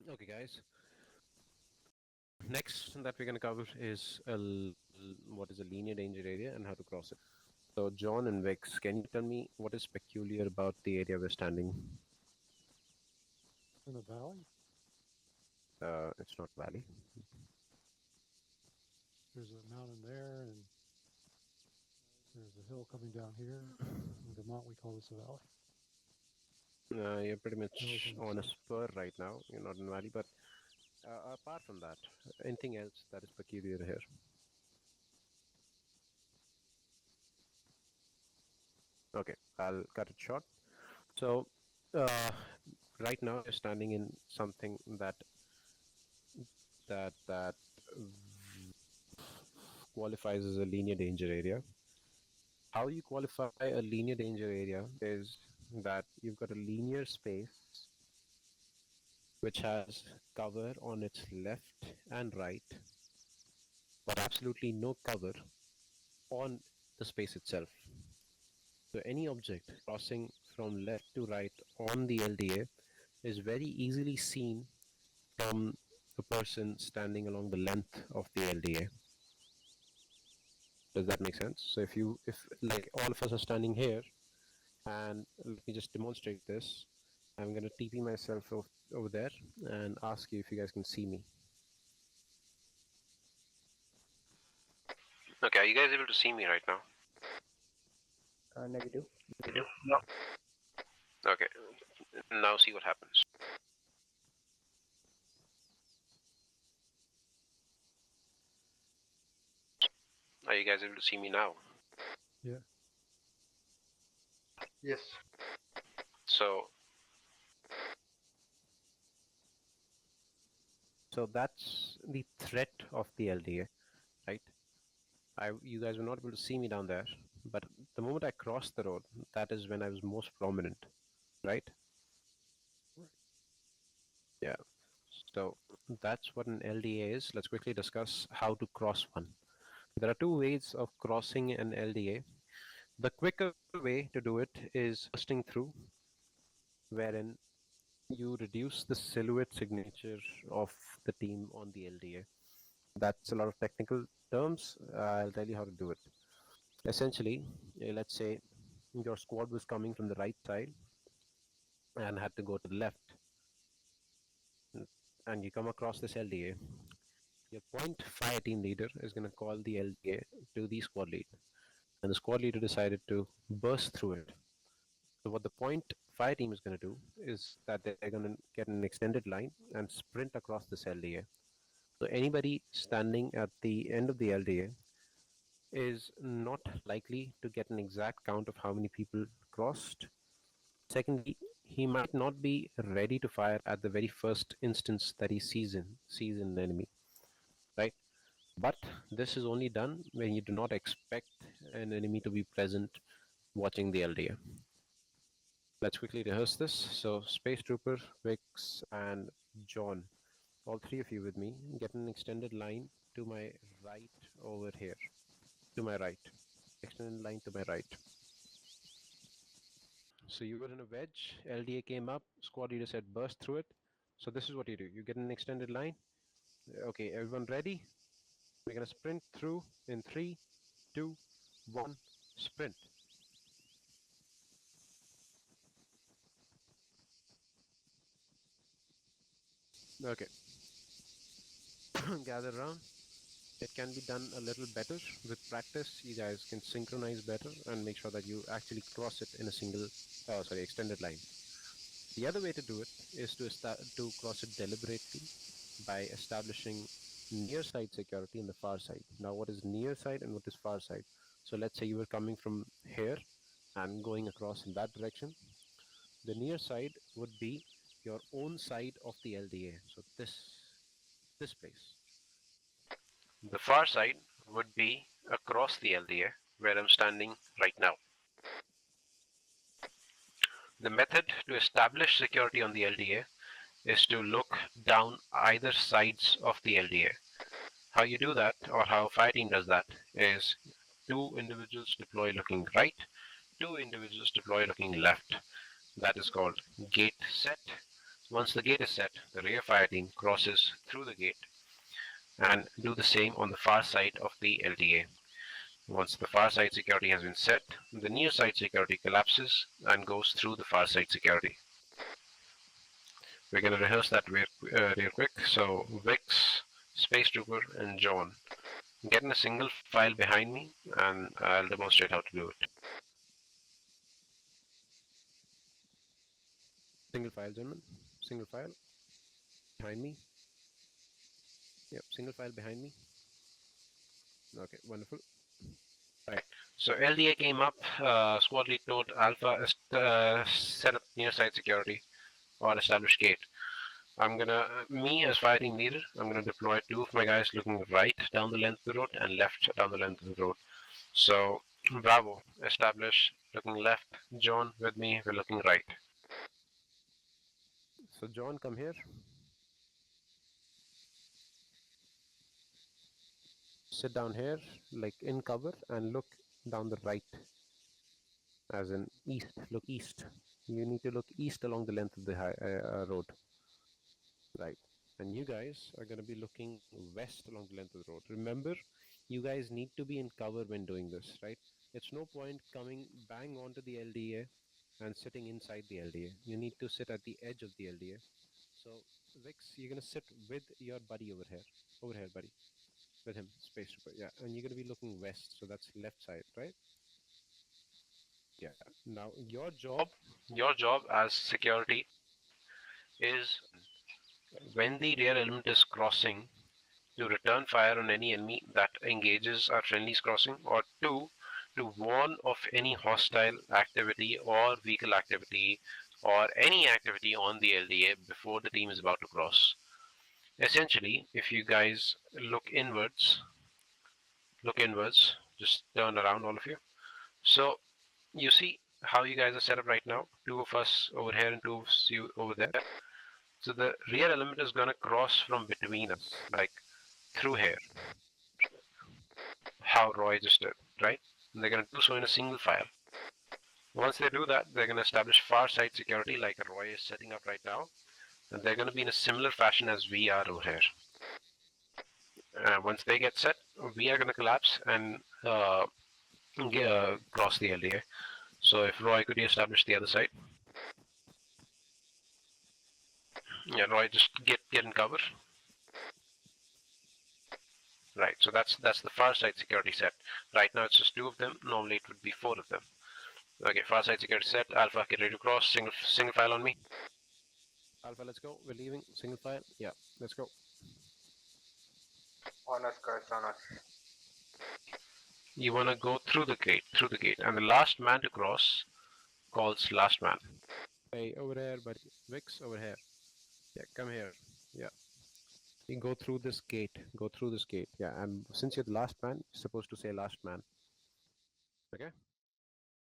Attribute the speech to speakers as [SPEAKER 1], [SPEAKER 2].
[SPEAKER 1] Okay, guys. Next that we're going to cover is what is a linear danger area and how to cross it. So, John and Vix, can you tell me what is peculiar about the area we're standing?
[SPEAKER 2] In a valley.
[SPEAKER 1] It's not valley.
[SPEAKER 2] There's a mountain there, and there's a hill coming down here. In Vermont, we call this a valley.
[SPEAKER 1] You're pretty
[SPEAKER 2] Hills
[SPEAKER 1] much
[SPEAKER 2] on the
[SPEAKER 1] on a
[SPEAKER 2] south.
[SPEAKER 1] spur right now. You're not in valley, but apart from that, anything else that is peculiar here? Okay, I'll cut it short. So, uh, right now you're standing in something that qualifies as a linear danger area. How you qualify a linear danger area is that you've got a linear space which has cover on its left and right, but absolutely no cover on the space itself. So any object crossing from left to right on the LDA is very easily seen from a person standing along the length of the LDA. Does that make sense? So if like all of us are standing here, and let me just demonstrate this. I'm going to TP myself over there and ask you if you guys can see me. Okay, are you guys able to see me right now?
[SPEAKER 3] Negative.
[SPEAKER 1] No. Okay, now see what happens. Are you guys able to see me now?
[SPEAKER 2] Yeah.
[SPEAKER 3] Yes.
[SPEAKER 1] So, so that's the threat of the LDA, right? You guys were not able to see me down there, but the moment I crossed the road, that is when I was most prominent, right?
[SPEAKER 2] Right.
[SPEAKER 1] Yeah. So that's what an LDA is. Let's quickly discuss how to cross one. There are two ways of crossing an LDA. The quicker way to do it is bursting through, wherein you reduce the silhouette signature of the team on the LDA. That's a lot of technical terms. I'll tell you how to do it. Essentially, let's say your squad was coming from the right side and had to go to the left, and you come across this LDA. Your point fire team leader is going to call the LDA to the squad lead, and the squad leader decided to burst through it. So what the point fire team is going to do is that they're going to get an extended line and sprint across this LDA. So anybody standing at the end of the LDA is not likely to get an exact count of how many people crossed. Secondly, he might not be ready to fire at the very first instance that he sees an enemy, right? But this is only done when you do not expect an enemy to be present watching the LDA. Let's quickly rehearse this. So, Space Trooper, Vix, and John, all three of you with me, get an extended line to my right over here. To my right. Extended line to my right. So you were in a wedge, LDA came up, squad leader said burst through it. So this is what you do. You get an extended line. Okay, everyone ready? We're gonna sprint through in 3, 2, 1, sprint. Okay, gather around. It can be done a little better with practice. You guys can synchronize better and make sure that you actually cross it in a extended line. The other way to do it is to cross it deliberately by establishing near side security in the far side. Now, what is near side and what is far side? So let's say you were coming from here and going across in that direction. The near side would be your own side of the LDA. So this place. The far side would be across the LDA where I'm standing right now. The method to establish security on the LDA is to look down either sides of the LDA. How you do that, or how fire team does that, is two individuals deploy looking right, two individuals deploy looking left. That is called gate set. Once the gate is set, the rear fire team crosses through the gate and do the same on the far side of the LDA. Once the far side security has been set, the near side security collapses and goes through the far side security. We're going to rehearse that real quick. So Vix, Space Trooper, and John, get in a single file behind me, and I'll demonstrate how to do it. Single file, gentlemen. Single file behind me. Yep, single file behind me. Okay, wonderful. Right. So LDA came up. Squad lead told Alpha set up near side security or establish gate. Me as fire team leader, I'm gonna deploy two of my guys looking right down the length of the road and left down the length of the road. So Bravo, establish looking left. John with me, we're looking right. So John, come here. Sit down here, like in cover, and look down the right, as in east. Look east. You need to look east along the length of the road. Right. And you guys are going to be looking west along the length of the road. Remember, you guys need to be in cover when doing this, right? It's no point coming bang onto the LDA and sitting inside the LDA. You need to sit at the edge of the LDA. So, Vix, you're going to sit with your buddy over here. Over here, buddy. With him, Space Trooper. Yeah. And you're going to be looking west. So that's left side, right? Yeah. Now, your job as security is when the rear element is crossing to return fire on any enemy that engages our friendly's crossing, or two, to warn of any hostile activity or vehicle activity or any activity on the LDA before the team is about to cross. Essentially, if you guys look inwards, just turn around, all of you. So you see how you guys are set up right now, two of us over here and two of you over there. So the rear element is going to cross from between us, like through here, how Roy just did, right? And they're going to do so in a single file. Once they do that, they're going to establish far side security like Roy is setting up right now. And they're going to be in a similar fashion as we are over here. Once they get set, we are going to collapse and cross the LDA. So if Roy, could you establish the other side? Yeah, Roy, just get in cover. Right, so that's the far side security set. Right now it's just two of them. Normally it would be four of them. Okay, far side security set. Alpha, get ready to cross. Single file on me. Alpha, let's go. We're leaving. Single file. Yeah, let's go.
[SPEAKER 3] On us, guys, on us.
[SPEAKER 1] You wanna go through the gate, and the last man to cross calls last man. Hey, over here, buddy. Vix, over here. Yeah, come here. Yeah. You go through this gate. Go through this gate. Yeah, and since you're the last man, you're supposed to say last man. Okay?